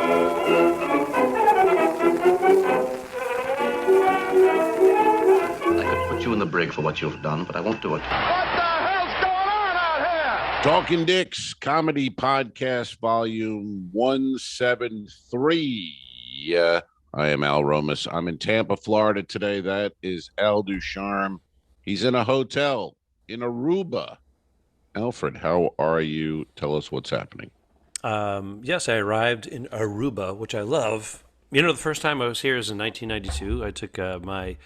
I could put you in the brig for what you've done, but I won't do it. What the hell's going on out here? Talking Dicks Comedy Podcast, Volume 173. I am Al Romas. I'm in Tampa, Florida today. That is Al Ducharme. He's in a hotel in Aruba. Alfred, how are you? Tell us what's happening. Yes, I arrived in Aruba, which I love. You know, the first time I was here was in 1992. I took my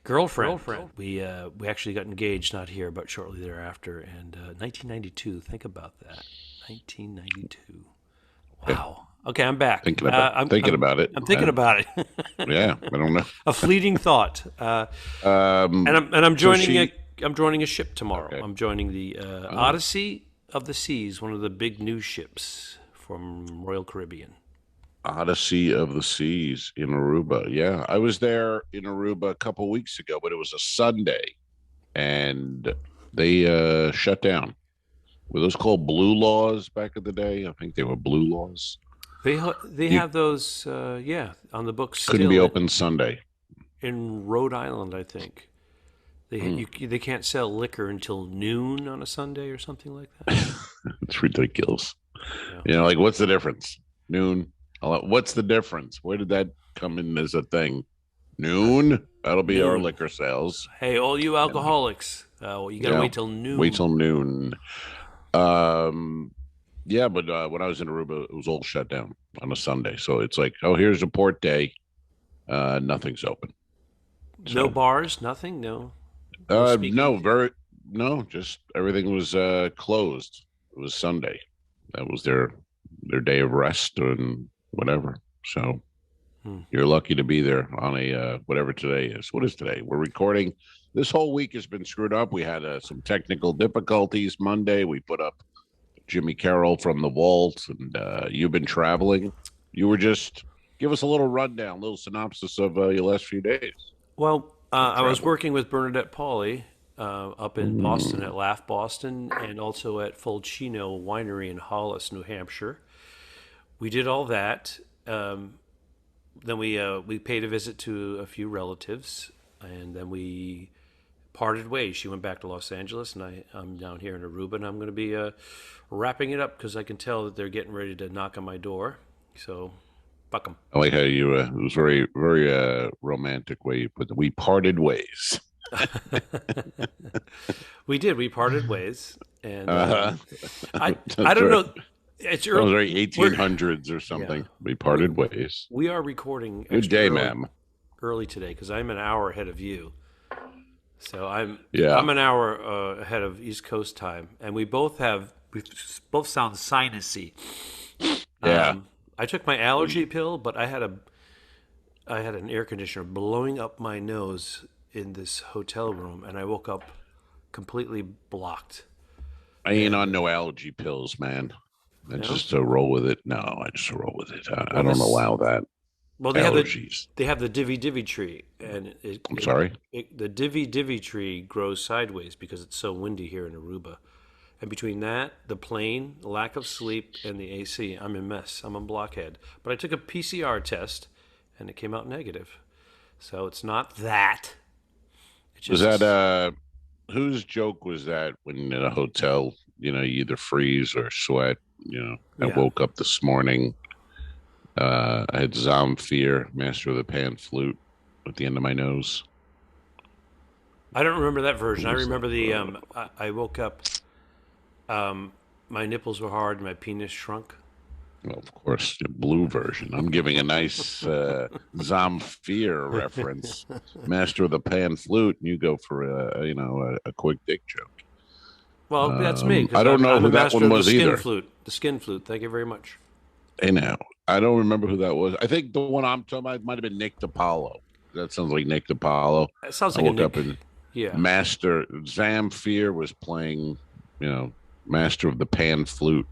girlfriend. We actually got engaged, not here, but shortly thereafter. And 1992, think about that. 1992. Wow. Okay, I'm back. I'm thinking about it. I'm thinking about it. Yeah, I don't know. A fleeting thought. I'm joining a ship tomorrow. Okay. I'm joining the Odyssey of the Seas, one of the big new ships from Royal Caribbean. Odyssey of the Seas in Aruba. Yeah, I was there in Aruba a couple weeks ago, but it was a Sunday, and they shut down. Were those called blue laws back in the day? I think they were blue laws. They have those, on the books. Couldn't be open Sunday. In Rhode Island, I think. They can't sell liquor until noon on a Sunday or something like that. It's ridiculous. Yeah. You know, like, what's the difference? Noon. What's the difference? Where did that come in as a thing? Noon? That'll be our liquor sales. Hey, all you alcoholics, you got to wait till noon. Wait till noon. Yeah, but when I was in Aruba, it was all shut down on a Sunday. So it's like, oh, here's a port day. Nothing's open. No bars, nothing, no. Just everything was closed. It was Sunday. That was their day of rest and whatever. So you're lucky to be there on a whatever today is. What is today? We're recording. This whole week has been screwed up. We had some technical difficulties Monday. We put up Jimmy Carroll from the vault, and you've been traveling. You were just give us a little rundown, a little synopsis of your last few days. Well, I was working with Bernadette Pauly up in Boston at Laugh Boston, and also at Fulcino Winery in Hollis, New Hampshire. We did all that. Then we paid a visit to a few relatives, and then we parted ways. She went back to Los Angeles, and I'm down here in Aruba, and I'm going to be wrapping it up because I can tell that they're getting ready to knock on my door. So, fuck them. I like how you, it was very, very romantic way you put it. We parted ways. We did. We parted ways. And I don't know. It's early. It was very 1800s or something. Yeah. We parted ways. We are recording. Good day, ma'am. Early today because I'm an hour ahead of you. So I'm an hour ahead of East Coast time, and we both sound sinusy. Yeah. I took my allergy pill, but I had an air conditioner blowing up my nose in this hotel room, and I woke up completely blocked. I ain't on no allergy pills, man. I just roll with it. No, I just roll with it. I don't allow that. Well, they have the divvy tree, and the divvy tree grows sideways because it's so windy here in Aruba. And between that, the plane, the lack of sleep, and the AC, I'm a mess. I'm a blockhead. But I took a PCR test, and it came out negative. So it's not that. It's just, was that whose joke was that when in a hotel, you either freeze or sweat? I woke up this morning. I had Zamfir, Master of the Pan Flute, at the end of my nose. I don't remember that version. I remember the. I woke up. My nipples were hard. My penis shrunk. Well, of course, the blue version. I'm giving a nice Zamfir reference, Master of the Pan Flute, and you go for a quick dick joke. Well, that's me. I don't know who that one was either. The skin flute. Thank you very much. Hey, now. I don't remember who that was. I think the one I'm talking about might have been Nick DiPaolo. That sounds like Nick DiPaolo. It sounds like Master Zamfir was playing, Master of the Pan Flute.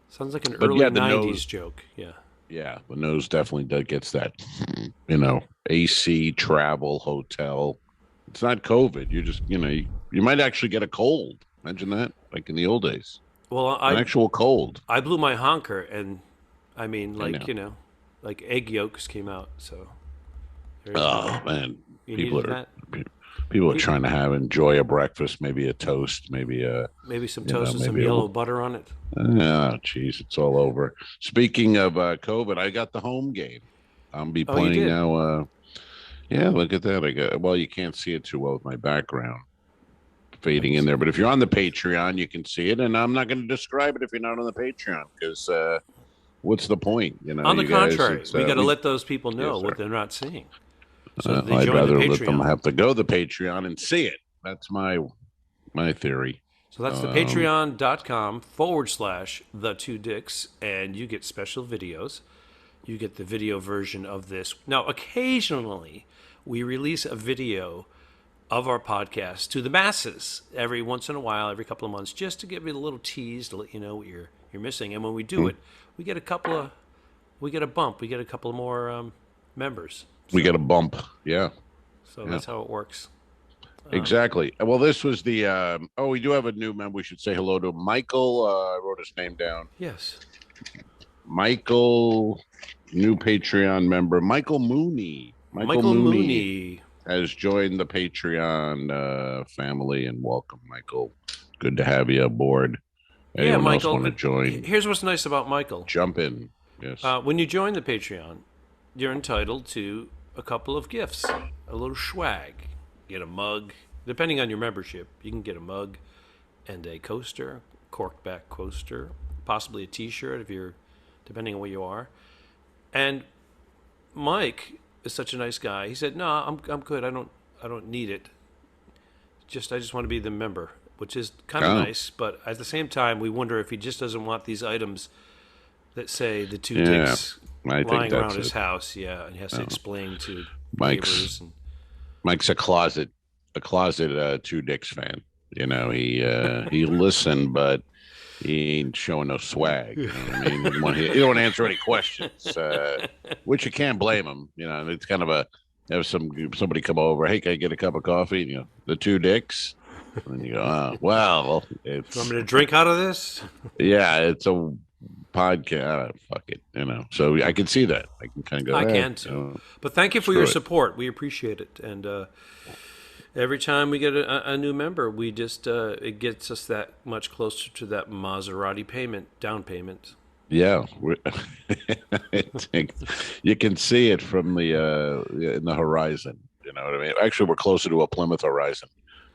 Sounds like an early 90s joke. Yeah. Yeah, the nose definitely gets that, AC, travel, hotel. It's not COVID. You just, you might actually get a cold. Imagine that, like in the old days. Well, an actual cold. I blew my honker, and I mean, like egg yolks came out. So there you Oh go. man, You people needed are that. people are trying to enjoy a breakfast, maybe a toast, maybe Maybe some toast with some maybe yellow butter on it. oh, geez, it's all over. Speaking of COVID, I got the home game. I'll be Oh, you playing did? now. Yeah, look at that. Well, you can't see it too well with my background fading in there, but if you're on the Patreon, you can see it. And I'm not going to describe it if you're not on the Patreon because what's the point? On the You guys. contrary, It's we got to let those people know yes, what sir. they're not seeing, so that they I'd join the rather let them Patreon. have to go to the Patreon and see it. That's my theory. So that's the patreon.com/the two dicks, and you get special videos. You get the video version of this. Now, occasionally, we release a video of our podcast to the masses every once in a while, every couple of months, just to give you a little tease to let you know what you're missing. And when we do it, we get a bump. We get a couple of more members. We get a bump. Yeah. So that's how it works. Exactly. Well, this was the. We do have a new member. We should say hello to Michael. I wrote his name down. Yes. Michael, new Patreon member. Michael Mooney. Michael Mooney has joined the Patreon family, and welcome, Michael. Good to have you aboard. Anyone else want to join? Here's what's nice about Michael. Jump in. Yes. When you join the Patreon, you're entitled to a couple of gifts, a little swag. Get a mug. Depending on your membership, you can get a mug and a coaster, corked back coaster, possibly a T-shirt if you're, depending on where you are. And Mike is such a nice guy. He said, "No, I'm good. I don't need it. I just want to be the member," which is kind of nice. But at the same time, we wonder if he just doesn't want these items that say the two dicks lying around his house. Yeah, and he has to explain to neighbors. Mike's a closet two dicks fan. He listened, but he ain't showing no swag. You know what I mean? He don't answer any questions, which you can't blame him. It's kind of have somebody come over. Hey, can I get a cup of coffee? And, the two dicks. And then you go, oh, well, it's. Want me to drink out of this? Yeah, it's a podcast. Fuck it, So I can see that. I can kind of go. I can too. But thank you for your support. We appreciate it. And every time we get a new member, we just it gets us that much closer to that Maserati down payment. Yeah, you can see it from in the horizon. You know what I mean? Actually, we're closer to a Plymouth Horizon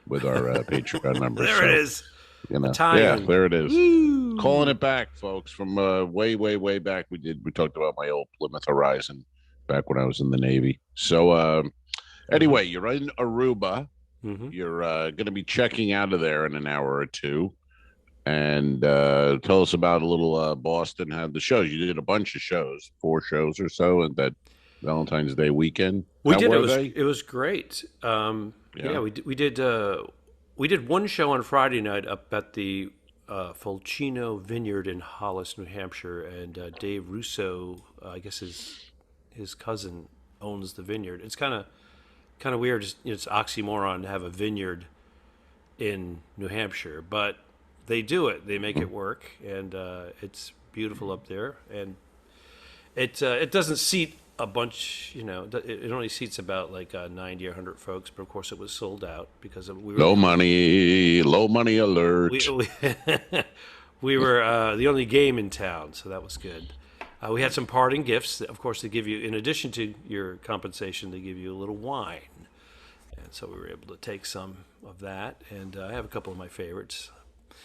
with our Patreon members. There it is. Yeah, there it is. Woo! Calling it back, folks, from way back. We talked about my old Plymouth Horizon back when I was in the Navy. So anyway, you're in Aruba. Mm-hmm. You're going to be checking out of there in an hour or two. And tell us about a little Boston. Had the shows. You did a bunch of shows, 4 shows or so, at that Valentine's Day weekend. We did. It was great. We did one show on Friday night up at the Fulcino Vineyard in Hollis, New Hampshire, and Dave Russo, I guess his cousin, owns the vineyard. It's kind of weird. It's oxymoron to have a vineyard in New Hampshire, but they do it. They make it work, and it's beautiful up there. And it doesn't seat a bunch, it only seats about like 90 or 100 folks, but of course it was sold out because low money alert. We were the only game in town, so that was good. We had some parting gifts. Of course, they give you, in addition to your compensation, they give you a little wine. And so we were able to take some of that, and I have a couple of my favorites.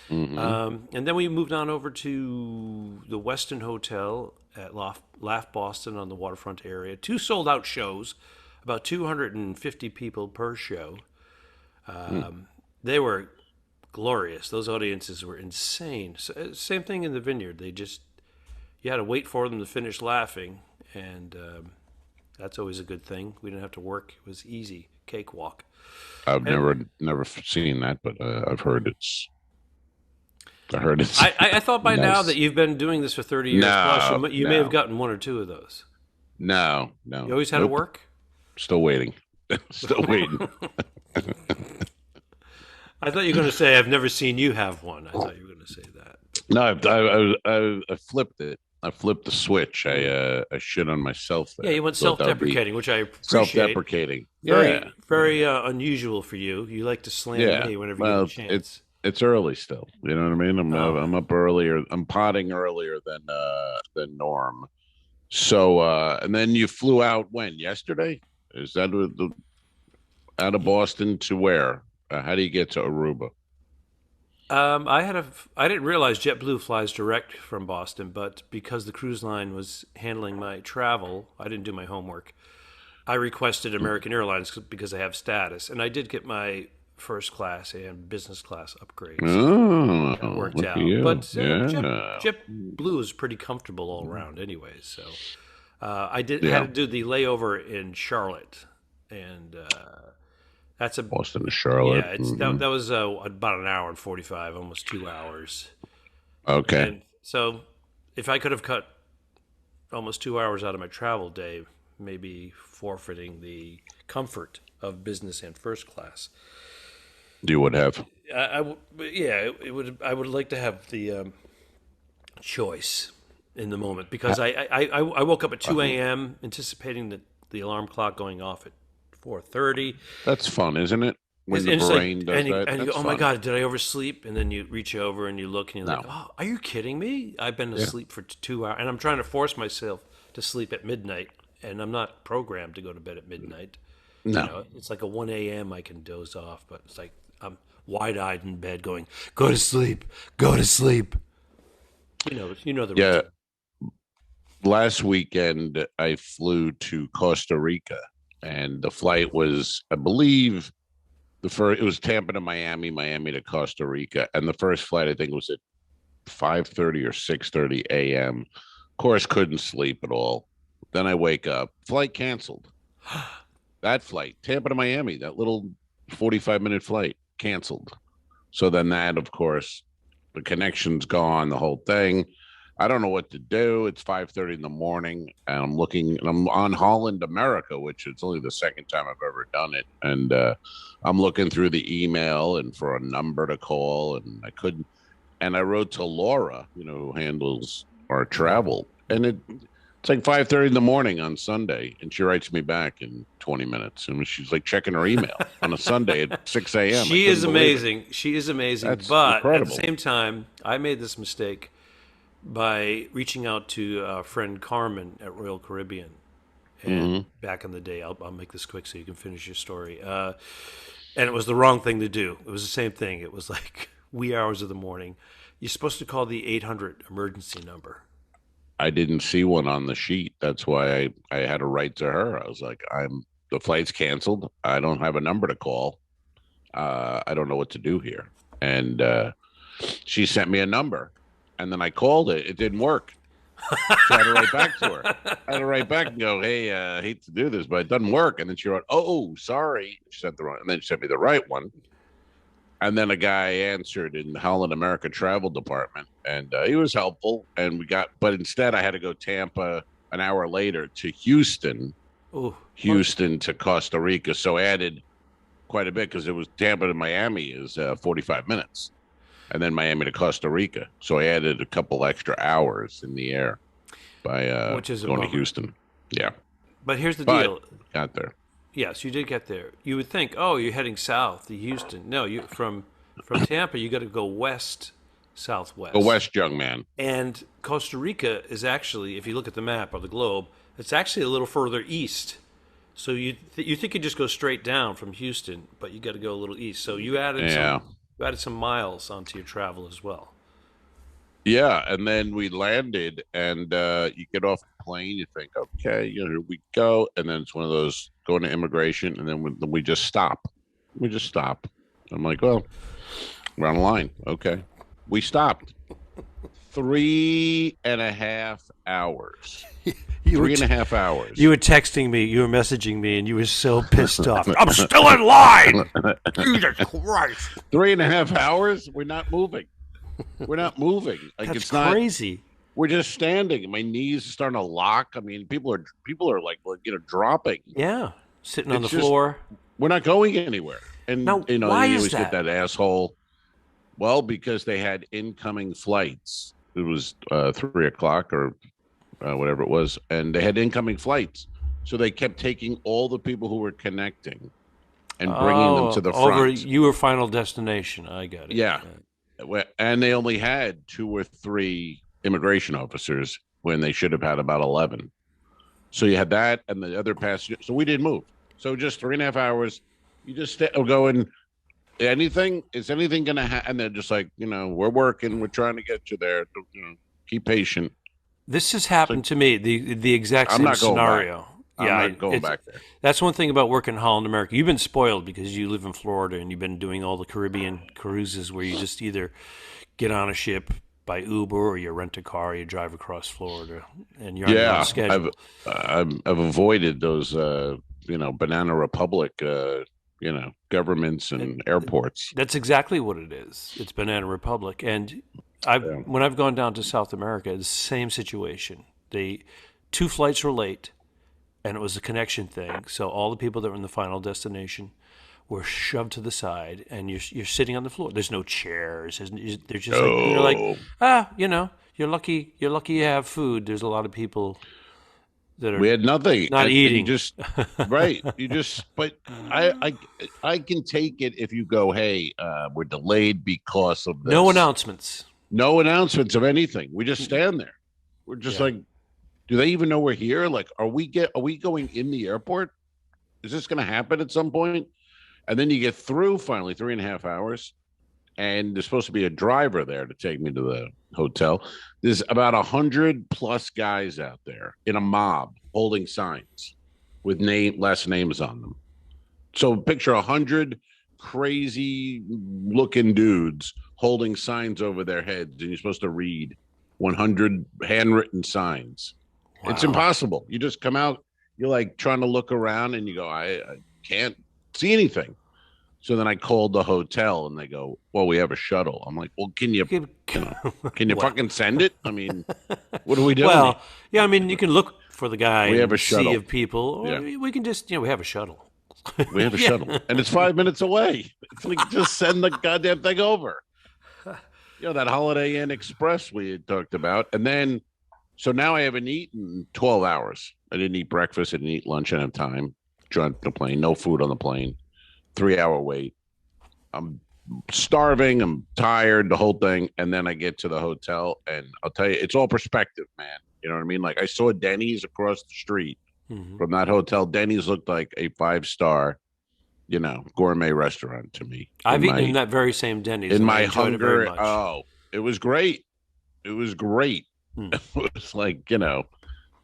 Mm-hmm. And then we moved on over to the Westin Hotel at Laugh Boston on the waterfront area. 2 sold-out shows, about 250 people per show. They were glorious. Those audiences were insane. So, same thing in the Vineyard. You had to wait for them to finish laughing, and that's always a good thing. We didn't have to work. It was easy, cakewalk. I've never seen that, but I've heard it's. I thought by nice. Now that you've been doing this for 30 years plus, you may have gotten 1 or 2 of those. No. You always had to work? Still waiting. Still waiting. I thought you were going to say, I've never seen you have one. I thought you were going to say that. No, I flipped it. I flipped the switch. I shit on myself there. Yeah, you went Thought that would be self-deprecating, which I appreciate. self-deprecating. Very, Yeah. very unusual for you. You like to slam Yeah. me whenever you Well, get a chance. it's early still. You know what I mean? I'm up earlier. I'm potting earlier than norm. So and then you flew out when? Yesterday? Is that out of Boston to where? How do you get to Aruba? I didn't realize JetBlue flies direct from Boston, but because the cruise line was handling my travel, I didn't do my homework. I requested American Airlines because I have status, and I did get my first class and business class upgrades. Oh, That worked look out. at you. But Yeah. JetBlue is pretty comfortable all around, anyways. So I had Yeah. to do the layover in Charlotte, and that's a Boston to Charlotte. yeah. That was about an hour and 45, almost 2 hours. Okay. And so, if I could have cut almost 2 hours out of my travel day, maybe forfeiting the comfort of business and first class. You would have. It would. I would like to have the choice in the moment because I woke up at 2 a.m. anticipating the alarm clock going off at 4:30. That's fun, isn't it? When the it's brain like, does and you, that. and you That's go, oh my fun. God, did I oversleep? And then you reach over and you look and you're like, No. oh, are you kidding me? I've been asleep for 2 hours. And I'm trying to force myself to sleep at midnight. And I'm not programmed to go to bed at midnight. No. You know, it's like a 1 a.m. I can doze off, but it's like I'm wide-eyed in bed going, go to sleep, go to sleep. You know the Yeah. routine. Last weekend, I flew to Costa Rica, and the flight was, I believe, it was Tampa to Miami, Miami to Costa Rica, and the first flight I think was at 5:30 or 6:30 a.m. Of course, couldn't sleep at all. Then I wake up, flight canceled. That flight, Tampa to Miami, that little 45-minute flight, canceled. So then that, of course, the connection's gone, the whole thing. I don't know what to do. It's 5:30 in the morning, and I'm looking, and I'm on Holland America, which is only the second time I've ever done it. And I'm looking through the email and for a number to call, and I couldn't. And I wrote to Laura, who handles our travel, and it's like 5:30 in the morning on Sunday, and she writes me back in 20 minutes, and she's like checking her email on a Sunday at 6 a.m. She is amazing. She is amazing. That's but incredible. at the same time, I made this mistake by reaching out to a friend Carmen at Royal Caribbean. And back in the day, I'll make this quick so you can finish your story. And it was the wrong thing to do. It was the same thing. It was like wee hours of the morning. You're supposed to call the 800 emergency number. I didn't see one on the sheet. That's why I had to write to her. I was like, the flight's canceled. I don't have a number to call. I don't know what to do here. And she sent me a number, and then I called it. It didn't work. So I had to write back to her. I had to write back and go, hey, I hate to do this, but it doesn't work. And then she wrote, oh, sorry. She sent the wrong, and then she sent me the right one. And then a guy answered in the Holland America Travel Department, and he was helpful. And but instead I had to go Tampa an hour later to Houston, Houston to Costa Rica. So I added quite a bit because it was Tampa to Miami is 45 minutes, and then Miami to Costa Rica. So I added a couple extra hours in the air by Which is going to Houston. Yeah. But here's the deal. Got there. Yes, you did get there. You would think, oh, you're heading south to Houston. No, you from Tampa, you got to go west, southwest. Go west, young man. And Costa Rica is actually, if you look at the map or the globe, it's actually a little further east. So you think you just go straight down from Houston, but you got to go a little east. So you added some miles onto your travel as well. Yeah, and then we landed, and you get off the plane. You think, okay, here we go, and then it's one of those going to immigration, and then we just stop. We just stop. I'm like, well, we're on the line. Okay, we stopped. 3.5 hours. 3.5 hours. You were texting me, you were messaging me, and you were so pissed off. I'm still in line. Jesus Christ! 3.5 hours. We're not moving. We're not moving. Like That's it's not crazy. We're just standing. My knees are starting to lock. I mean, people are like dropping. Yeah, sitting on the It's just- floor. We're not going anywhere. And Now, you why you is always that? get that asshole. Well, because they had incoming flights 3 o'clock or whatever it was, and they had incoming flights, so they kept taking all the people who were connecting and bringing them to the over front. your final destination. I got it. Yeah, and they only had 2 or 3 immigration officers when they should have had about 11. So you had that and the other passengers. So we didn't move. So just 3.5 hours. You just going. Is anything going to happen? And they're just like, we're working. We're trying to get you there. Keep patient. This has happened to me. The exact I'm same not going scenario. back. I'm not going back there. That's one thing about working in Holland, America. You've been spoiled because you live in Florida and you've been doing all the Caribbean cruises where you just either get on a ship by Uber or you rent a car, or you drive across Florida, and you're on your own schedule. I've avoided those, Banana Republic, governments and airports. That's exactly what it is. It's Banana Republic, and when I've gone down to South America, it's the same situation. 2 flights were late, and it was a connection thing. So all the people that were in the final destination were shoved to the side, and you're sitting on the floor. There's no chairs. They're just you're like, you're lucky. You're lucky you have food. There's a lot of people that are. We had nothing. Not eating. Just right. But I can take it if you go, hey, we're delayed because of this. No announcements. No announcements of anything. We just stand there. We're just like, do they even know we're here? Like, are we going in the airport? Is this going to happen at some point? And then you get through finally 3.5 hours, and there's supposed to be a driver there to take me to the hotel. There's about 100+ guys out there in a mob holding signs with last names on them. So picture 100 crazy looking dudes holding signs over their heads, and you're supposed to read 100 handwritten signs. Wow. It's impossible. You just come out, you're like trying to look around, and you go, I can't see anything. So then I called the hotel, and they go, well, we have a shuttle. I'm like, well, can you fucking send it? I mean, what are we doing? Well, yeah, I mean, you can look for the guy. We have a sea shuttle of people, or we can just, we have a shuttle. We have a shuttle, and it's 5 minutes away. It's like, just send the goddamn thing over. That Holiday Inn Express we had talked about. And then, so now I haven't eaten 12 hours. I didn't eat breakfast. I didn't eat lunch. I didn't have time. On the plane, no food on the plane. 3-hour wait. I'm starving. I'm tired, the whole thing. And then I get to the hotel, and I'll tell you, it's all perspective, man. You know what I mean? Like, I saw Denny's across the street from that hotel. Denny's looked like a 5-star, gourmet restaurant to me. I've eaten in that very same Denny's. In my hunger. It was great. It was great. It was like,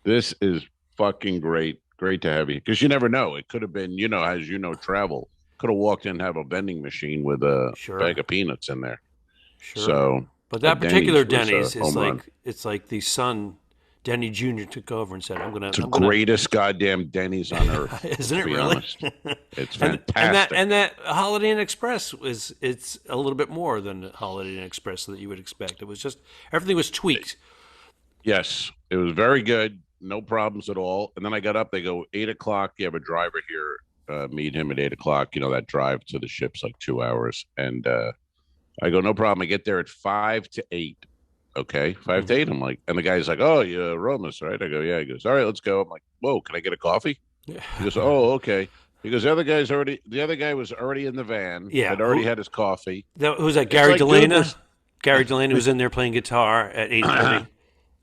this is fucking great. Great to have you. Because you never know. It could have been, as travel. Could have walked in and have a vending machine with a bag of peanuts in there. Sure. So, but that particular Denny's is like, it's like the son, Denny Jr. took over and said, It's the greatest goddamn Denny's on earth. Isn't it really? Honest. It's fantastic. And that Holiday Inn Express it's a little bit more than Holiday Inn Express that you would expect. It was just, everything was tweaked. Yes. It was very good. No problems at all. And then I got up. They go, 8 o'clock. You have a driver here. Meet him at 8 o'clock. That drive to the ship's like 2 hours. And I go, no problem. I get there at 5 to 8. Okay, 5 to 8. I'm like, and the guy's like, oh, you're Romas, right? I go, yeah. He goes, all right, let's go. I'm like, whoa, can I get a coffee? Yeah. He goes, oh, okay. He goes, the other guy was already in the van. Yeah. Had already had his coffee. Who's that? Gary Delana? Gary Delana was in there playing guitar at 8:30.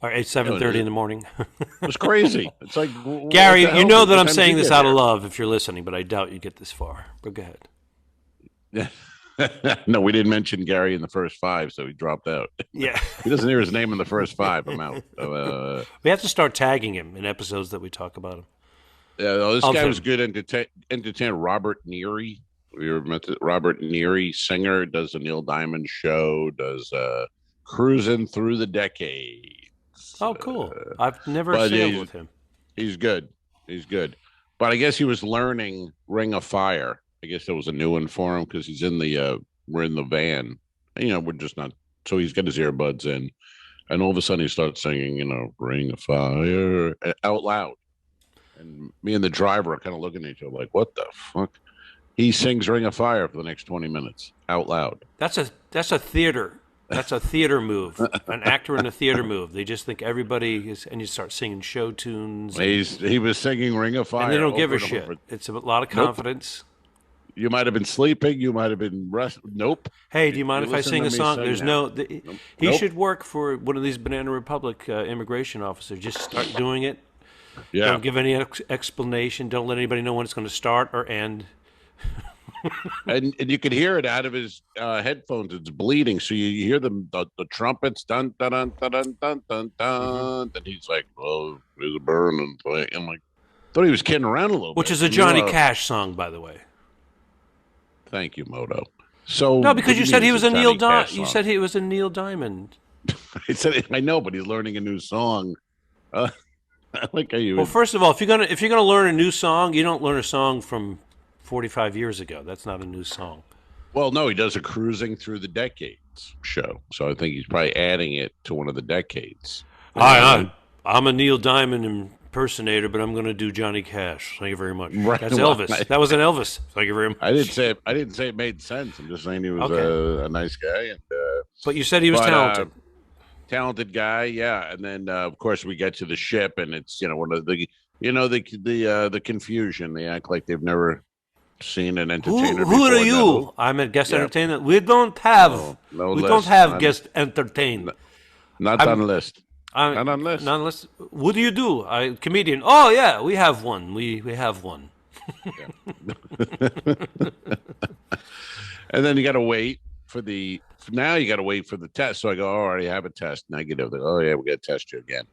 Or 7:30 in the morning. It was crazy. It's like, Gary, you know that I'm saying this out of love if you're listening, but I doubt you get this far. But go ahead. Yeah. No, we didn't mention Gary in the first 5, so he dropped out. Yeah. He doesn't hear his name in the first 5. I'm out. We have to start tagging him in episodes that we talk about him. Yeah, this guy was good entertain. Robert Neary. We met Robert Neary, singer, does the Neil Diamond show, does Cruising Through the Decades. Oh, cool. I've never sailed with him. He's good. But I guess he was learning Ring of Fire. I guess that was a new one for him because he's in we're in the van. And, we're just not, so he's got his earbuds in. And all of a sudden he starts singing, Ring of Fire out loud. And me and the driver are kind of looking at each other like, what the fuck? He sings Ring of Fire for the next 20 minutes out loud. That's a theater That's a theater move. An actor in a theater move. They just think everybody is, and you start singing show tunes. He was singing Ring of Fire. And they don't give a and shit. over. It's a lot of confidence. You might have been sleeping. You might have been Nope. Hey, do you mind if I sing a song? There's nope. He should work for one of these Banana Republic immigration officers. Just start doing it. Yeah. Don't give any explanation. Don't let anybody know when it's going to start or end. and you could hear it out of his headphones. It's bleeding, so you hear the trumpets, dun dun dun dun dun dun dun dun. And he's like, "Oh, there's a burn," and I'm like, thought he was kidding around a little bit. Which is a Johnny Cash song, by the way. Thank you, Moto. So no, because you said he was a Neil Diamond. You song? said he was a Neil Diamond. I know, but he's learning a new song. I like how you. Well, first of all, if you're gonna learn a new song, you don't learn a song from 45 years ago. That's not a new song. Well, no, he does a cruising through the decades show, so I think he's probably adding it to one of the decades. Hi, I'm a Neil Diamond impersonator, but I'm going to do Johnny Cash. Thank you very much. Right. That's Elvis. That was an Elvis. Thank you very much. I didn't say it made sense. I'm just saying he was a nice guy. And but you said he was talented. Talented guy, yeah. And then of course we get to the ship, and it's one of the confusion. They act like they've never seen an entertainer. Who are you? I'm a guest entertainer. We don't have guest entertain. Not on list. Not on list. Not unless. What do you do? Comedian. Oh yeah, we have one. We have one. And then you got to wait for the. Now you got to wait for the test. So I go, I already have a test negative. They go, oh yeah, we got to test you again.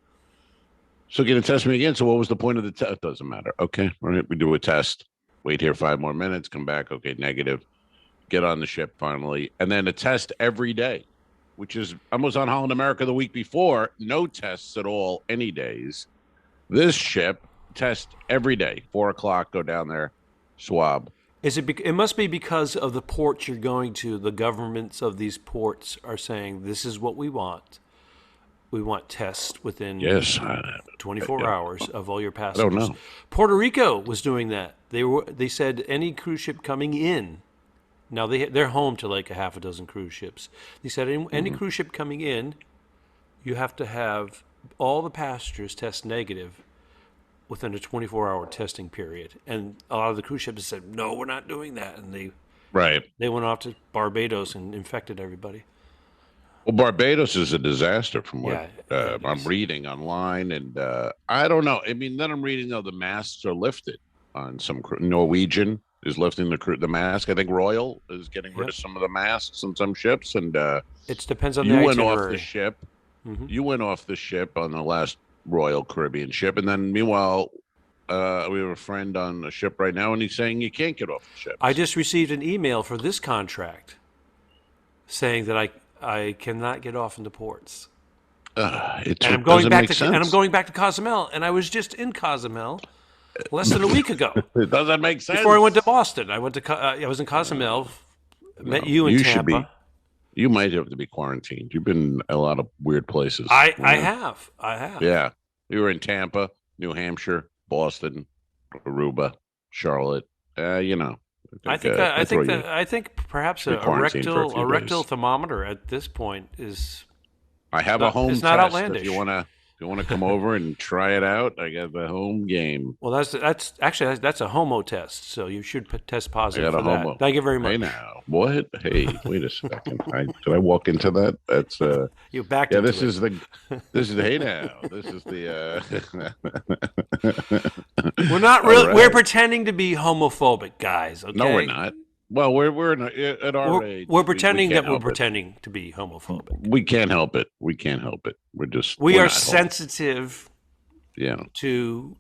So going to test me again. So what was the point of the test? It doesn't matter. Okay, all right, we do a test. Wait here 5 more minutes. Come back. Okay, negative. Get on the ship finally, and then a test every day, which is I was on Holland America the week before. No tests at all, any days. This ship test every day. 4 o'clock. Go down there, swab. Is it? It must be because of the ports you're going to. The governments of these ports are saying this is what we want. We want tests within 24 hours of all your passengers. I don't know. Puerto Rico was doing that. They said any cruise ship coming in. Now they're home to like a half a dozen cruise ships. They said any cruise ship coming in, you have to have all the passengers test negative within a 24-hour testing period. And a lot of the cruise ships said, no, we're not doing that. And they went off to Barbados and infected everybody. Well, Barbados is a disaster from what I'm reading online. And I don't know. I mean, then I'm reading, the masks are lifted on some Norwegian is lifting the mask. I think Royal is getting rid of some of the masks on some ships. And it depends on the itinerary. itinerary. You went off the ship. Mm-hmm. You went off the ship on the last Royal Caribbean ship. And then meanwhile, we have a friend on a ship right now, and he's saying you can't get off the ship. I just received an email for this contract saying that I cannot get off into ports. I'm going back to Cozumel, and I was just in Cozumel less than a week ago. It doesn't make sense. Before I went to Boston, I was in Cozumel, met you in Tampa. You might have to be quarantined. You've been a lot of weird places. I have. Yeah, you were in Tampa, New Hampshire, Boston, Aruba, Charlotte. I think perhaps a rectal thermometer at this point is. I have a home it's test. Not outlandish. If you want to come over and try it out, I got the home game. Well, that's a homo test, so you should test positive for that. Homo. Thank you very much. Hey now, what? Hey, wait a second. Did I walk into that? That's you backed. Yeah, this is the. Hey now, this is the. We're not really. Right. We're pretending to be homophobic, guys. Okay? No, we're not. Well, we're at our age. We're pretending that we're pretending to be homophobic. We can't help it. We can't help it. We are sensitive. Yeah. To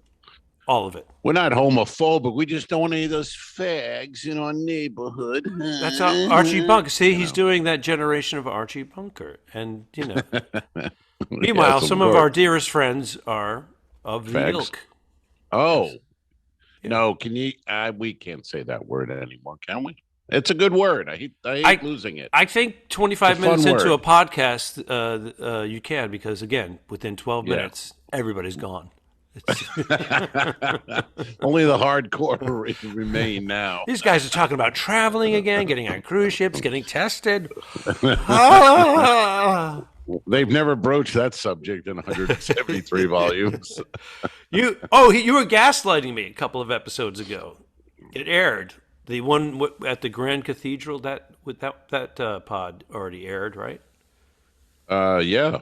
all of it. We're not homophobic. We just don't want any of those fags in our neighborhood. That's how Archie Bunker. See, he's doing that generation of Archie Bunker, and Meanwhile, some of our dearest friends are of the ilk. Oh. Yeah. No, can you? We can't say that word anymore, can we? It's a good word. I hate losing it. I think 25 minutes into a podcast, you can, because again, within 12 minutes, everybody's gone. Only the hardcore remain now. These guys are talking about traveling again, getting on cruise ships, getting tested. Ah! They've never broached that subject in 173 volumes. You were gaslighting me a couple of episodes ago. It aired. The one at the Grand Cathedral, that pod already aired, right? Yeah.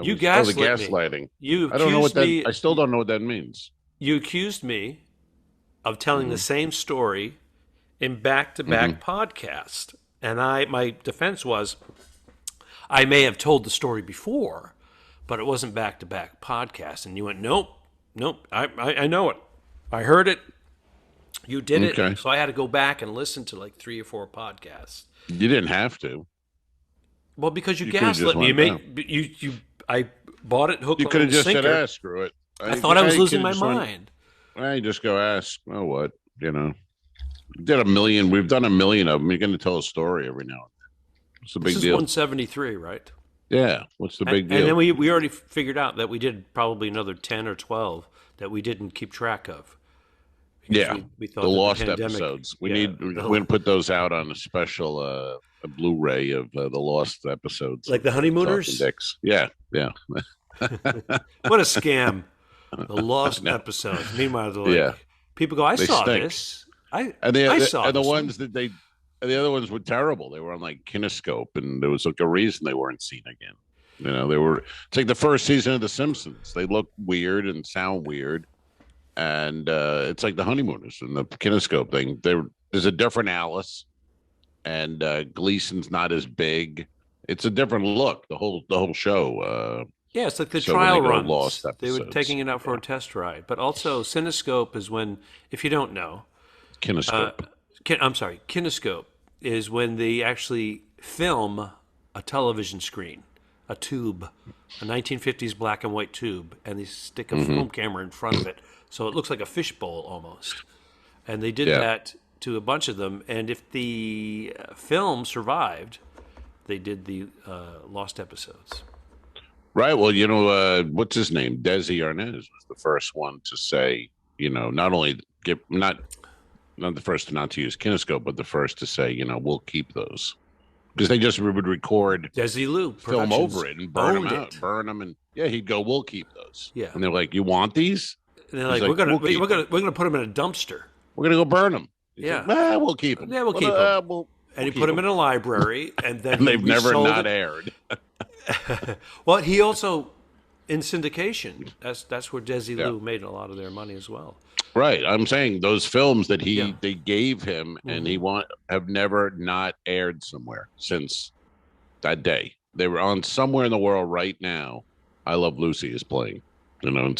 You The gaslighting. gaslighting. I don't know what that. I still don't know what that means. You accused me of telling the same story in back-to-back podcasts, and my defense was, I may have told the story before, but it wasn't back-to-back podcasts. And you went, nope, I know it. I heard it. You did it. So I had to go back and listen to like 3 or 4 podcasts. You didn't have to. Well, because you gaslit me. I bought it hook, you could have just sinker. said, screw it. I thought I was losing my mind. I just go ask. Oh, what? Did a million. We've done a million of them. You're going to tell a story every now and then. It's a big deal. This is 173, right? Yeah. What's the big deal? And then we already figured out that we did probably another 10 or 12 that we didn't keep track of. Yeah, we thought the lost episodes. We're going to put those out on a special a Blu-ray of the lost episodes, like the Honeymooners. Yeah. What a scam! The lost episodes. Meanwhile, people go, "I saw this. I saw." And the ones that the other ones were terrible. They were on like Kinescope, and there was like a reason they weren't seen again. They were. It's like the first season of The Simpsons. They look weird and sound weird. And it's like the Honeymooners and the Kinescope thing. There's a different Alice, and Gleason's not as big. It's a different look. The whole show. Yeah, it's like the trial runs. They were taking it out for a test ride. But also, Cinescope is when, if you don't know, Kinescope. Kinescope is when they actually film a television screen, a tube, a 1950s black and white tube, and they stick a film camera in front of it. So it looks like a fishbowl almost. And they did that to a bunch of them. And if the film survived, they did the lost episodes. Right. Well, what's his name? Desi Arnaz was the first one to say, not only not the first to not to use Kinescope, but the first to say, we'll keep those. Because they just would record Desi Lou film over it and burn them out. Burn them. And he'd go, we'll keep those. Yeah. And they're like, you want these? And they're like, we're gonna put them in a dumpster. We're gonna go burn them. Yeah, like, we'll keep them. Yeah, we'll keep them. And he put them in a library, and then and they've never not aired. Well, he also in syndication. That's where Desi Lou made a lot of their money as well. Right. I'm saying those films that they gave him, and have never not aired somewhere since that day. They were on somewhere in the world right now. I Love Lucy is playing. In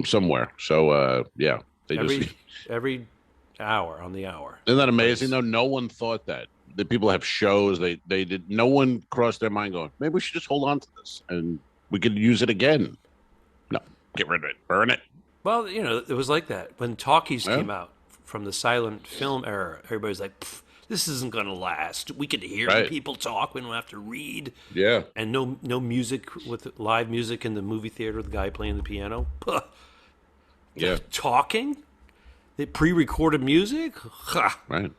somewhere. So they every hour on the hour. Isn't that amazing though? No one thought that. The people have shows, they did, no one crossed their mind going, maybe we should just hold on to this and we could use it again. No, get rid of it, burn it. Well, it was like that when talkies came out from the silent film era. Everybody's like, this isn't going to last. We can hear people talk. We don't have to read. Yeah. And no music with live music in the movie theater, the guy playing the piano. Puh. Yeah. Talking? The pre-recorded music? Right.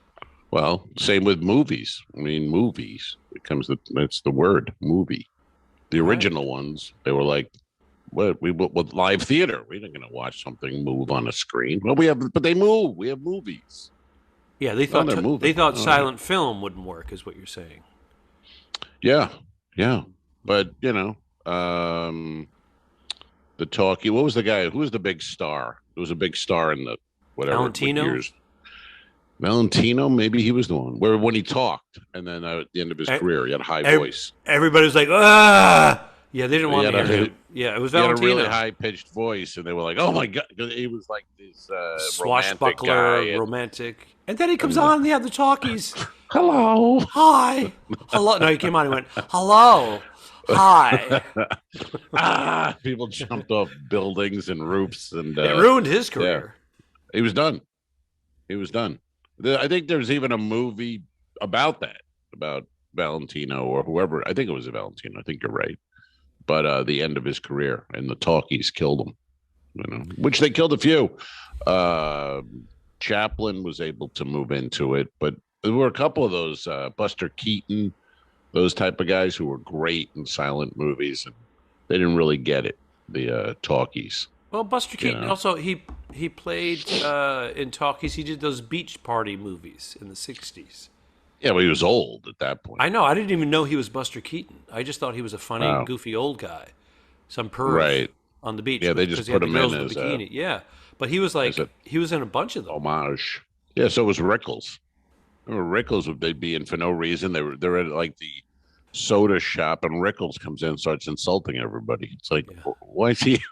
Well, same with movies. I mean, movies. That's the word, movie. The original ones, they were like, what? With live theater, we're not going to watch something move on a screen. Well, but they move. We have movies. Yeah, they thought silent film wouldn't work, is what you're saying. Yeah. But the talkie. What was the guy? Who was the big star? There was a big star in the Valentino. Years. Valentino, maybe he was the one when he talked, and then at the end of his career, he had a high voice. Everybody was like, ah. Yeah, they didn't want to hear him. Yeah, it was Valentino. He had a really high-pitched voice, and they were like, "Oh my god!" He was like this swashbuckler, romantic. And then he comes on, and they have the talkies. Hello, hi, hello. No, he came on. He went, hello, hi. People jumped off buildings and roofs, and it ruined his career. Yeah. He was done. I think there's even a movie about that, about Valentino or whoever. I think it was a Valentino. I think you're right. But the end of his career, and the talkies killed him. which they killed a few. Chaplin was able to move into it, but there were a couple of those Buster Keaton, those type of guys who were great in silent movies, and they didn't really get it. The talkies. Well, Buster Keaton also he played in talkies. He did those beach party movies in the '60s. Yeah, well, he was old at that point. I know. I didn't even know he was Buster Keaton. I just thought he was a funny, goofy old guy, some perv on the beach. Yeah, they just put him in as bikini. Yeah, but he was like he was in a bunch of them. Homage. Yeah, so was Rickles. Rickles, they'd be in for no reason. They're at like the soda shop, and Rickles comes in and starts insulting everybody. It's like, why is he?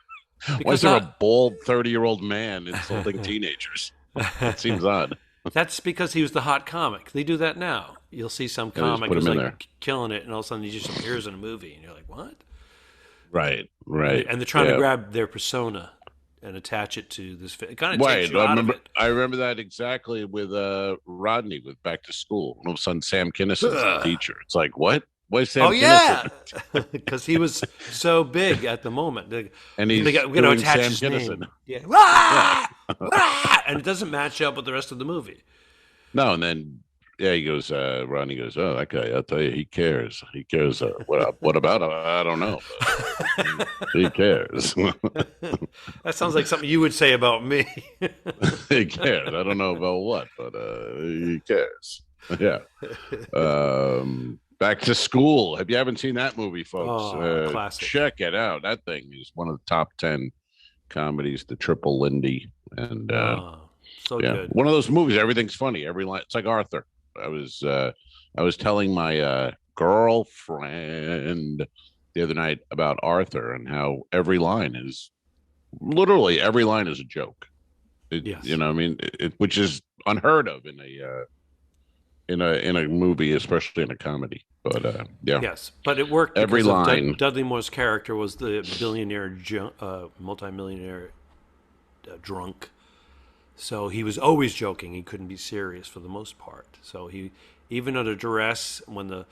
Why is there a bald 30-year-old man insulting teenagers? That seems odd. That's because he was the hot comic. They do that now. You'll see some comic who's like killing it, and all of a sudden he just appears in a movie, and you're like, what? Right. And they're trying to grab their persona and attach it to this. It kind of takes you out of it. I remember that exactly with Rodney with Back to School. And all of a sudden, Sam Kinnison's the teacher. It's like, what? Why is Sam Kinison? Because he was so big at the moment. And he's going to attach Sam his Kinison. name. Yeah. And it doesn't match up with the rest of the movie. No, and then he goes. Rodney goes, "Oh, that guy! I'll tell you, he cares. He cares. What about him? I don't know. But he cares. That sounds like something you would say about me. He cares. I don't know about what, but he cares. Yeah. Back to School. If you haven't seen that movie, folks, classic. Check it out. That thing is one of the top 10 comedies. The Triple Lindy, and good. One of those movies. Everything's funny. Every line. It's like Arthur. I was telling my girlfriend the other night about Arthur and how every line is a joke. Yes. You know, I mean, which is unheard of in a movie, especially in a comedy. But yes, but it worked. Every line. Dudley Moore's character was the billionaire, multimillionaire drunk. So he was always joking. He couldn't be serious for the most part. So he, even under duress, when the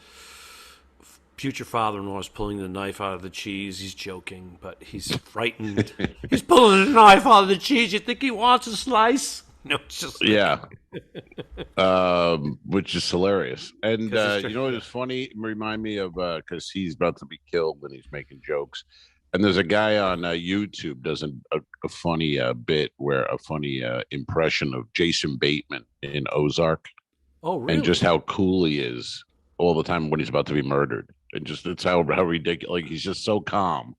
future father-in-law is pulling the knife out of the cheese, he's joking, but he's frightened. He's pulling the knife out of the cheese. You think he wants a slice? No, it's just which is hilarious. And you know what is funny? Remind me of because he's about to be killed and he's making jokes. And there's a guy on YouTube does a funny bit where a funny impression of Jason Bateman in Ozark. Oh, really? And just how cool he is all the time when he's about to be murdered. And just it's how ridiculous. Like he's just so calm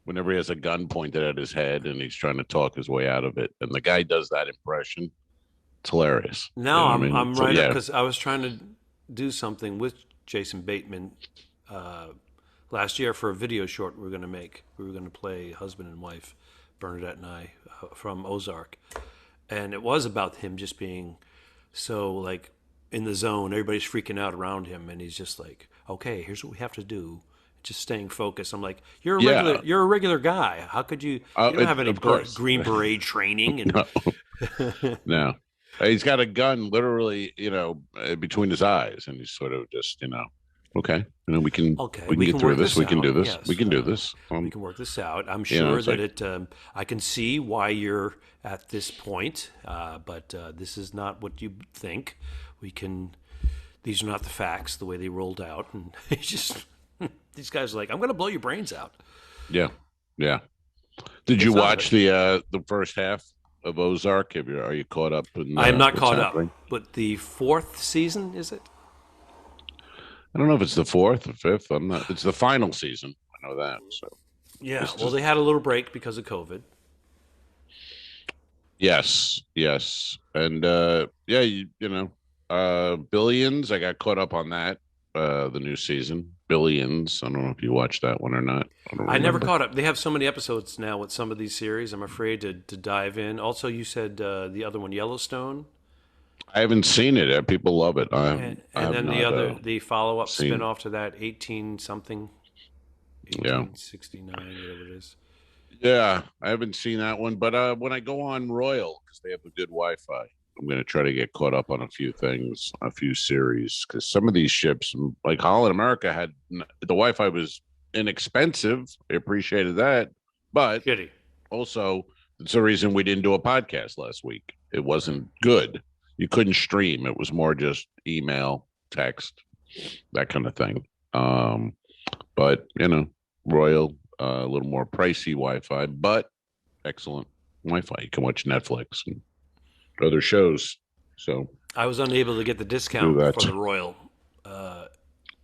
whenever he has a gun pointed at his head and he's trying to talk his way out of it. And the guy does that impression. It's hilarious. No, I'm right because I was trying to do something with Jason Bateman last year for a video short we were going to make. We were going to play husband and wife, Bernadette and I, from Ozark. And it was about him just being so like in the zone. Everybody's freaking out around him. And he's just like, okay, here's what we have to do. Just staying focused. I'm like, you're a regular guy. How could you don't have any Green Beret training? And No. He's got a gun literally, between his eyes. And he's sort of just, okay, we can get through this. We can do this. Yes. We can do this. We can work this out. I'm sure that I can see why you're at this point, but this is not what you think. These are not the facts, the way they rolled out. And it's just, these guys are like, I'm going to blow your brains out. Yeah. Yeah. Did you watch the first half of Ozark? Are you caught up? I'm not caught up, but the fourth season, is it? I don't know if it's the fourth or fifth. I'm not. It's the final season. I know that. So yeah. Well, they had a little break because of COVID. Yes, and Billions. I got caught up on that. The new season, Billions. I don't know if you watched that one or not. I never caught up. They have so many episodes now with some of these series. I'm afraid to dive in. Also, you said the other one, Yellowstone. I haven't seen it. People love it. And then the follow-up spin-off to that, 18-something, 1869, whatever it is. Yeah, I haven't seen that one. But when I go on Royal, because they have a good Wi-Fi, I'm going to try to get caught up on a few things, a few series. Because some of these ships, like Holland America, had the Wi-Fi was inexpensive. I appreciated that. But also It's the reason we didn't do a podcast last week. It wasn't good. You couldn't stream. It was more just email, text, that kind of thing. But Royal, a little more pricey Wi-Fi, but excellent Wi-Fi. You can watch Netflix and other shows. So I was unable to get the discount for the Royal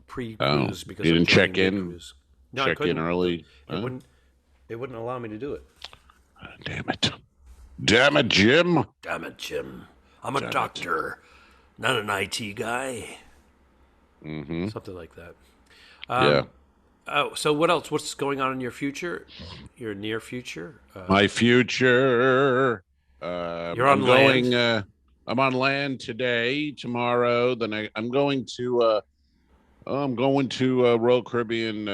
pre-cruise because you didn't check in. Cruise. No, check in early. It wouldn't allow me to do it. Damn it, Jim. Damn it, Jim. I'm a doctor, not an IT guy. Mm-hmm. Something like that. Yeah. Oh, so what else? What's going on in your future? Your near future? My future. You're on land. I'm on land today, tomorrow. Then I'm going to. I'm going to Royal Caribbean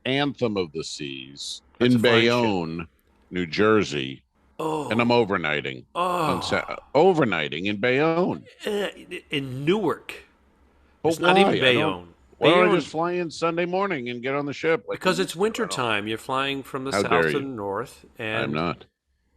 Anthem of the Seas in Bayonne, New Jersey. Oh. And I'm overnighting. Overnighting in Bayonne. In Newark. But it's not even Bayonne. Why don't I just fly in Sunday morning and get on the ship? Because it's winter time. You're flying from the south to the north. And I'm not.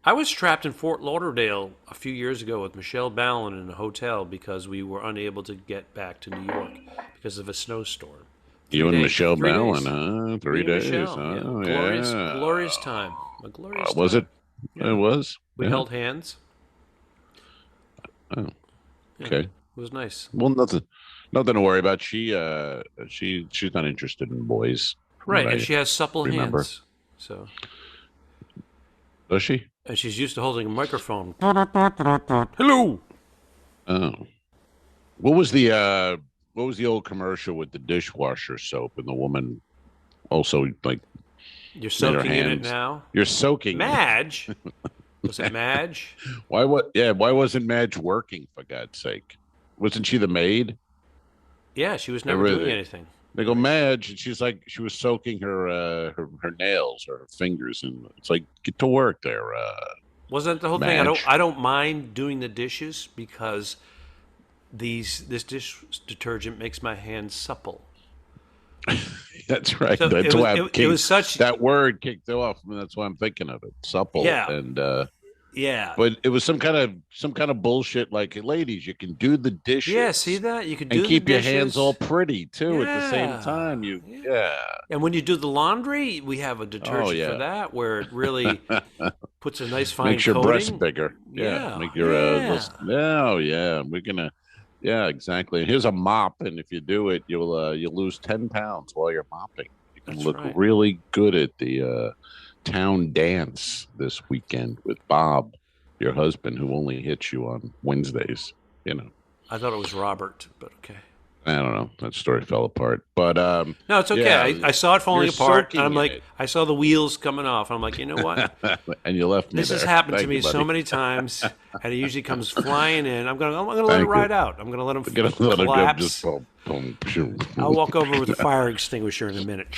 I was trapped in Fort Lauderdale a few years ago with Michelle Ballin in a hotel because we were unable to get back to New York because of a snowstorm. You and Michelle Ballin, huh? 3 days. Oh, yeah. Glorious time. A glorious time. Was it? Yeah. It was. We held hands. Oh, okay. It was nice. Well, nothing to worry about. She's not interested in boys, right? And she has supple hands. So does she? And she's used to holding a microphone. Hello. Oh, what was the old commercial with the dishwasher soap and the woman also like? You're soaking in it now. You're soaking. Madge. Was it Madge? Why wasn't Madge working, for God's sake? Wasn't she the maid? Yeah, she was never doing anything. They go, Madge, and she's like, she was soaking her nails or her fingers, and it's like, get to work there. Wasn't that the whole Madge. thing? I don't mind doing the dishes because this dish detergent makes my hands supple. That's right. So that's why it was such that word kicked off. I mean, that's why I'm thinking of it. Supple. Yeah. And yeah. But it was some kind of bullshit. Like, ladies, you can do the dishes. Yeah. See that you can do and keep the your dishes. hands all pretty too at the same time. And when you do the laundry, we have a detergent for that where it really puts a nice fine makes your coating. breasts bigger. Yeah. Make your We're gonna. Yeah, exactly. And here's a mop, and if you do it, you'll lose 10 pounds while you're mopping. You can look really good at the town dance this weekend with Bob, your husband, who only hits you on Wednesdays. I thought it was Robert, but okay. I don't know. That story fell apart, but no, it's okay. Yeah, I saw it falling apart, and I'm like, it. I saw the wheels coming off. I'm like, you know what? And you left me. This has happened to me so many times, and it usually comes flying in. I'm gonna let it ride out. I'm gonna let him collapse. I'll walk over with a fire extinguisher in a minute.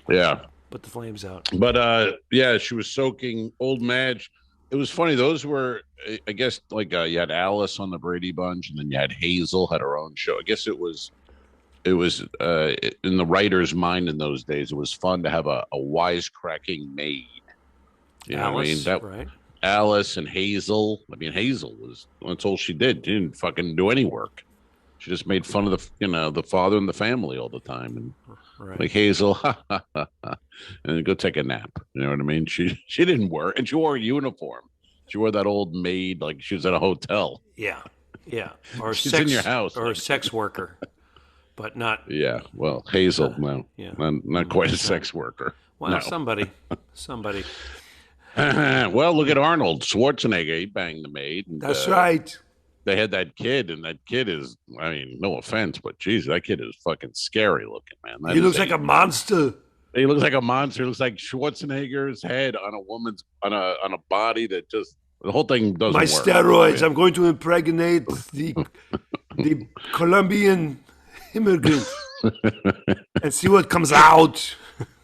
Yeah. Put the flames out. But yeah, she was soaking old Madge. It was funny. Those were, I guess, like you had Alice on the Brady Bunch, and then you had Hazel had her own show. I guess it was in the writer's mind in those days. It was fun to have a wisecracking maid. You know what I mean? Right. Alice and Hazel. I mean, Hazel that's all she did. She didn't fucking do any work. She just made fun of the father and the family all the time, and like Hazel, and then go take a nap. You know what I mean? She didn't work, and she wore a uniform. She wore that old maid like she was at a hotel. Yeah, or she's in your house, or a sex worker, but not. Yeah, well, Hazel, no, not quite a sex worker. Well, no. somebody. Well, look at Arnold Schwarzenegger. He banged the maid. And, that's right. They had that kid, and that kid is, I mean, no offense, but geez, that kid is fucking scary looking, man. He looks like a monster. He looks like a monster. He looks like Schwarzenegger's head on a woman's, on a body that just, the whole thing doesn't work. Steroids. I'm going to impregnate the Colombian immigrant and see what comes out.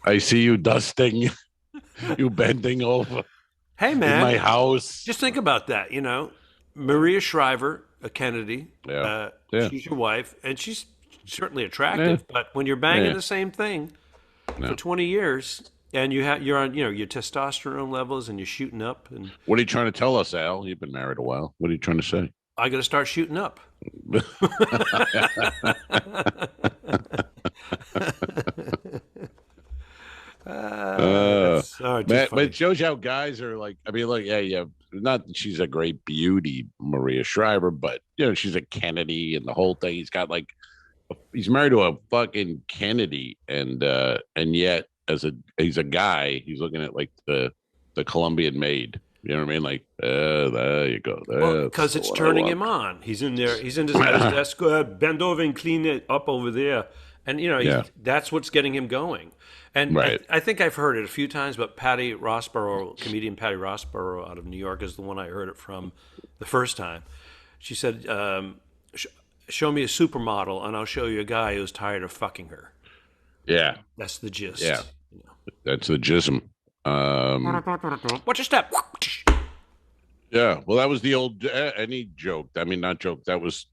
I see you dusting, you bending over. Hey, man. In my house. Just think about that, Maria Shriver, a Kennedy, she's your wife, and she's certainly attractive, but when you're banging the same thing for 20 years, and you're on your testosterone levels, and you're shooting up, and What are you trying to tell us, Al? You've been married a while. What are you trying to say? I got to start shooting up. But it shows you how guys are like. I mean, like, yeah. Not that she's a great beauty, Maria Shriver, but she's a Kennedy, and the whole thing. He's married to a fucking Kennedy, and yet he's a guy. He's looking at like the Colombian maid. You know what I mean? Like, there you go. Well, because it's turning him on. He's in there. He's in his desk. Bend over and clean it up over there. And, that's what's getting him going. And right. I think I've heard it a few times, but Patty Rossborough, comedian Patty Rossborough out of New York, is the one I heard it from the first time. She said, show me a supermodel, and I'll show you a guy who's tired of fucking her. Yeah. That's the gist. Yeah. That's the jism. Watch your step. Yeah. Well, that was the old, any joke. I mean, not joke. That's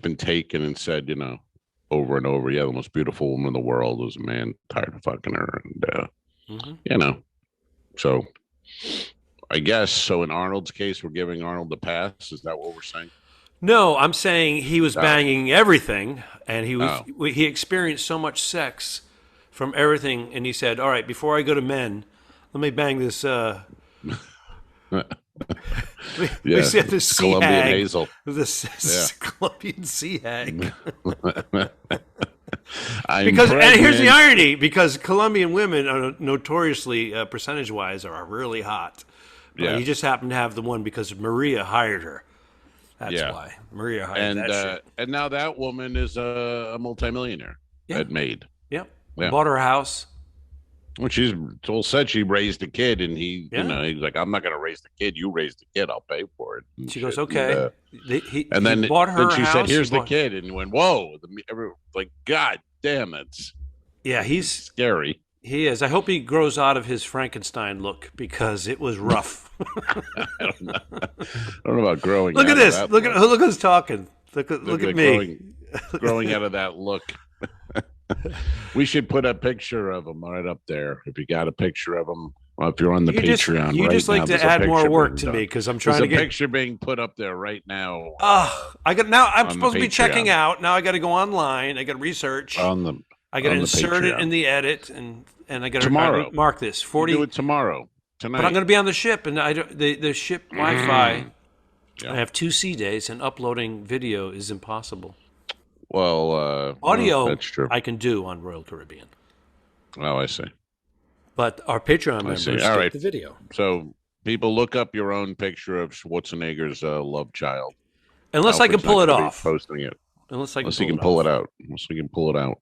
been taken and said, over and over. Yeah, the most beautiful woman in the world was a man tired of fucking her. And, so I guess, so in Arnold's case, we're giving Arnold the pass. Is that what we're saying? No, I'm saying he was banging everything, and he experienced so much sex from everything, and he said, all right, before I go to men, let me bang this, we said the sea Colombian hag. hazel. This Colombian sea hag. Because and here's the irony: because Colombian women are notoriously, percentage-wise, are really hot. But he just happened to have the one because Maria hired her. That's why Maria hired that shit. And now that woman is a multimillionaire. That maid. Yep. Bought her a house. Well, she's all said she raised a kid, and he's like, I'm not going to raise the kid. You raise the kid, I'll pay for it. And she goes, okay. And then he bought her then she house, said, here's the kid. And he went, whoa. Like, God damn, it's he's scary. He is. I hope he grows out of his Frankenstein look because it was rough. I don't know about growing look out at this. Of that look look. at who's talking. Look at me. Growing out of that look. We should put a picture of him right up there. If you got a picture of him, well, if you're on the Patreon, you right just like now, to add more work to me because I'm trying to get a picture being put up there right now. I'm supposed to be Patreon. checking out. Now I got to go online. I got to research. I got to insert it in the edit, and I got to mark this 40. Do it tomorrow. Tonight. But I'm going to be on the ship, and the ship Wi-Fi. I have 2 C days, and uploading video is impossible. Well, audio that's true. I can do on Royal Caribbean. Oh, I see. But our Patreon members get the video. So people look up your own picture of Schwarzenegger's love child. Unless I can pull it off. Posting it. Unless you can pull it out. Unless we can pull it out.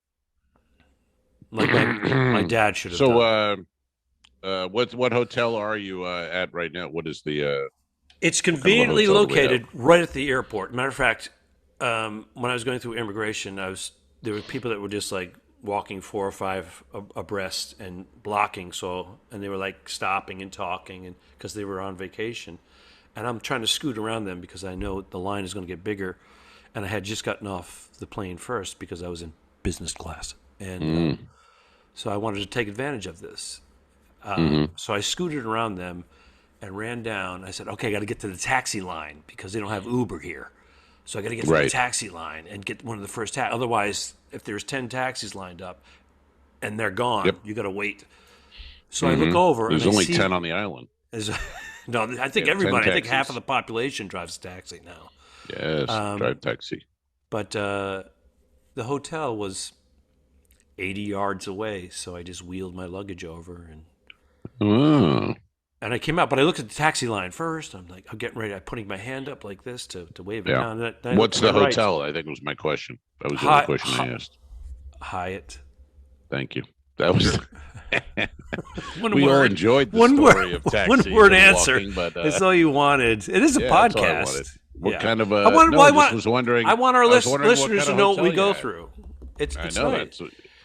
Like my dad should have done. So, what hotel are you at right now? What is the? It's conveniently located right at the airport. Matter of fact, when I was going through immigration, there were people that were just like walking 4 or 5 abreast and blocking. And they were like stopping and talking, and because they were on vacation, and I'm trying to scoot around them because I know the line is going to get bigger, and I had just gotten off the plane first because I was in business class, and so I wanted to take advantage of this. So I scooted around them and ran down. I said, okay, I got to get to the taxi line because they don't have Uber here. So I got to get to the taxi line and get one of the first taxis. Otherwise, if there's 10 taxis lined up and they're gone, you got to wait. So I look over. There's only 10 on the island. No, I think everybody. I think half of the population drives a taxi now. Yes, drive taxi. But the hotel was 80 yards away, so I just wheeled my luggage over and I came out, but I looked at the taxi line first. I'm like, I'm getting ready. I'm putting my hand up like this to wave it down. What's the hotel? I think was my question. That was the only question I asked. Hyatt. Thank you. That was. We all enjoyed the story of taxi. One word answer. Walking, but, that's all you wanted. It is a podcast. What kind of a? I was wondering. I want our listeners to know what we go through. It's nice.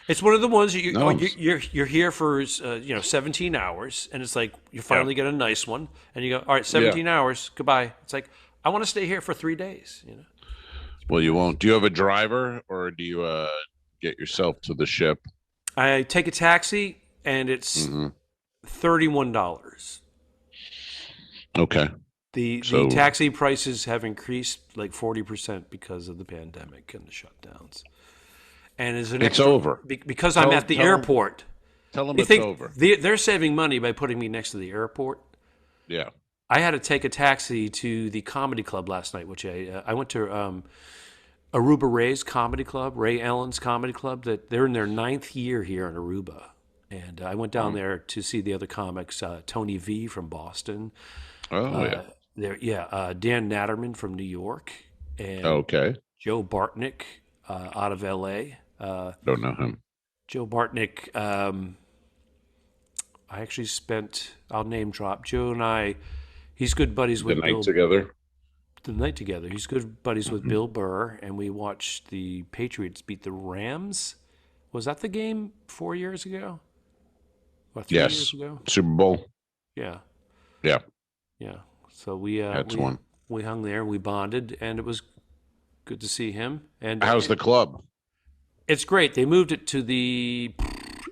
It's one of the ones that you're here for 17 hours, and it's like you finally get a nice one, and you go, all right, 17 hours, goodbye. It's like I want to stay here for 3 days. Well, you won't. Do you have a driver, or do you get yourself to the ship? I take a taxi, and it's $31. Okay. The So- taxi prices have increased like 40% because of the pandemic and the shutdowns. And as an It's extra, over. Because I'm at the Tell 'em- airport. Tell them You it's think over. they're saving money by putting me next to the airport? Yeah. I had to take a taxi to the comedy club last night, which I went to Aruba Ray's comedy club, Ray Allen's comedy club. That they're in their 9th year here in Aruba, and I went down there to see the other comics, Tony V from Boston, Oh, yeah. Dan Natterman from New York, and Okay. Joe Bartnick out of L.A. Don't know him. Joe Bartnick. I actually I'll name drop Joe and I. He's good buddies with The Bill. night together. The night together. He's good buddies with Bill Burr, and we watched the Patriots beat the Rams. Was that the game 4 years ago? Or 3 years Yes. ago? Super Bowl. Yeah, Yeah. yeah. So we That's one. we hung there and we bonded, and it was good to see him. And How's the club? It's great. They moved it to the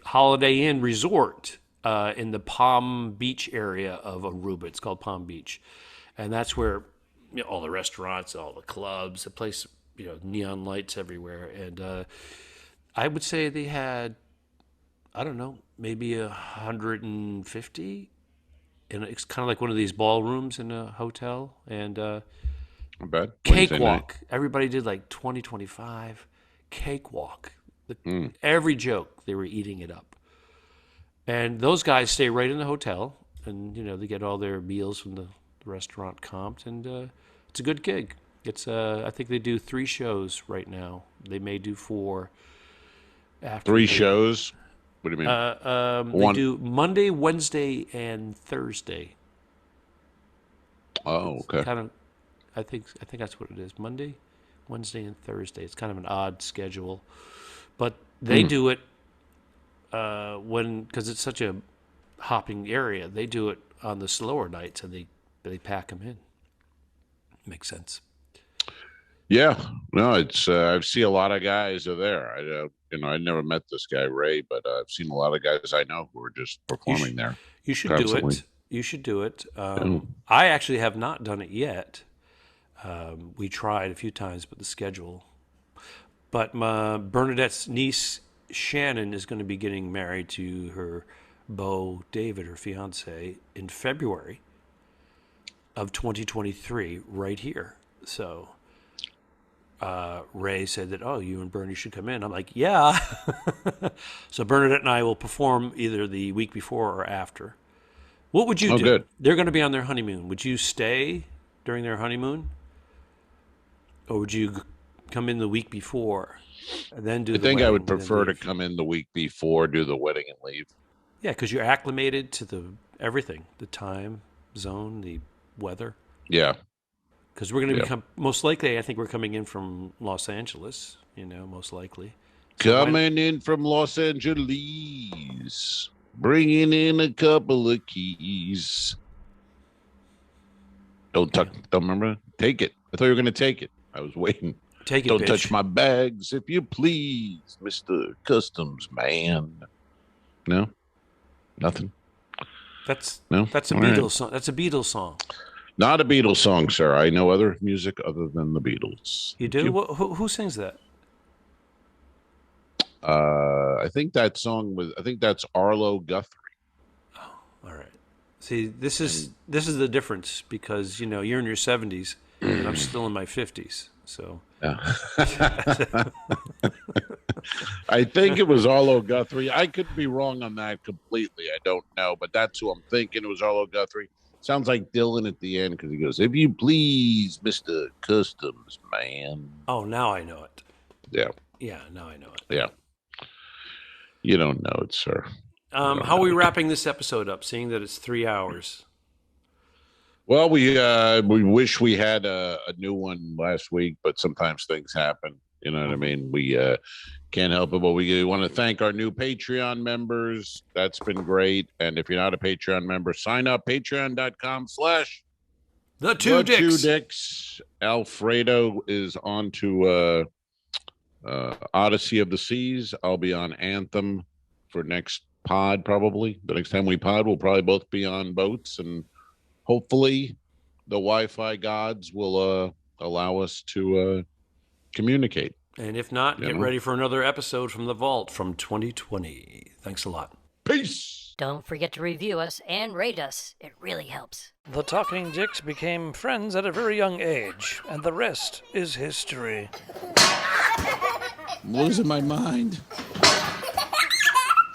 Holiday Inn Resort in the Palm Beach area of Aruba. It's called Palm Beach, and that's where all the restaurants, all the clubs, the place, neon lights everywhere. And I would say they had, I don't know, maybe 150, and it's kind of like one of these ballrooms in a hotel. And I bet. Wednesday night. cakewalk. Everybody did like 20, 25. Cakewalk. Every joke, they were eating it up. And those guys stay right in the hotel, and they get all their meals from the restaurant comped, and it's a good gig. It's I think they do 3 shows right now. They may do 4 after 3 shows. What do you mean? They do Monday, Wednesday, and Thursday. Oh, okay. Kind of, I think that's what it is. Monday, Wednesday, and Thursday. It's kind of an odd schedule, but they do it because it's such a hopping area. They do it on the slower nights, and they pack them in. Makes sense. Yeah. No, it's I've seen a lot of guys are there. I never met this guy Ray, but I've seen a lot of guys I know who are just performing there. You should constantly. do it. You should do it. I actually have not done it yet. We tried a few times, but the schedule. But Bernadette's niece Shannon is going to be getting married to her beau David, her fiance, in February of 2023, right here. So Ray said that, you and Bernie should come in. I'm like, yeah. So Bernadette and I will perform either the week before or after. What would you do? Good. They're going to be on their honeymoon. Would you stay during their honeymoon? Or would you come in the week before and then do I the think I wedding would and then prefer to leave? come in the week before, do the wedding, and leave. Yeah, because you're acclimated to the everything, the time zone, the weather. Yeah. Because we're going to become, most likely, I think we're coming in from Los Angeles, most likely. So Coming in from Los Angeles, bringing in a couple of keys. Don't remember? Take it. I thought you were going to take it. I was waiting. Take it, Don't bitch. touch my bags, if you please, Mr. Customs Man. No? Nothing? That's No? That's a All Beatles right. song. That's a Beatles song. Not a Beatles song, sir. I know other music other than the Beatles. You do? Who sings that? I think that's Arlo Guthrie. All right. See, this is the difference because you're in your 70s and I'm still in my 50s. So Yeah. I think it was Arlo Guthrie. I could be wrong on that completely. I don't know, but that's who I'm thinking. It was Arlo Guthrie. Sounds like Dylan at the end because he goes, "If you please, Mr. Customs Man." oh, now I know it. Yeah. Yeah, now I know it. Yeah. You don't know it, sir. How are we wrapping this episode up? Seeing that it's 3 hours. Well, we wish we had a new one last week, but sometimes things happen. You know what I mean? We can't help it, but we want to thank our new Patreon members. That's been great. And if you're not a Patreon member, sign up, patreon.com/The Two Dicks. Dicks. Alfredo is on to Odyssey of the Seas. I'll be on Anthem for next pod, probably. The next time we pod, we'll probably both be on boats, and hopefully the Wi-Fi gods will allow us to communicate. And if not, get ready for another episode from the vault from 2020. Thanks a lot. Peace! Don't forget to review us and rate us. It really helps. The Talking Dicks became friends at a very young age, and the rest is history. I'm losing my mind.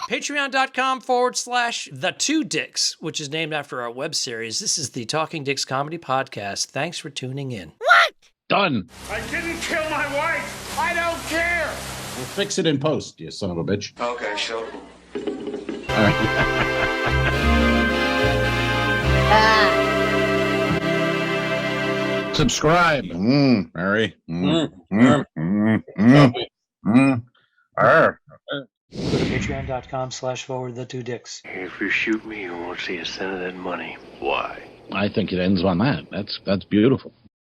Patreon.com/The2Dicks, which is named after our web series. This is the Talking Dicks Comedy Podcast. Thanks for tuning in. What? Done. I didn't kill my wife. I don't care. We'll fix it in post, you son of a bitch. Okay, sure. All right. Subscribe. Mary. Arr. Go to patreon.com/forward2dicks. If you shoot me, you won't see a cent of that money. Why? I think it ends on that. That's beautiful.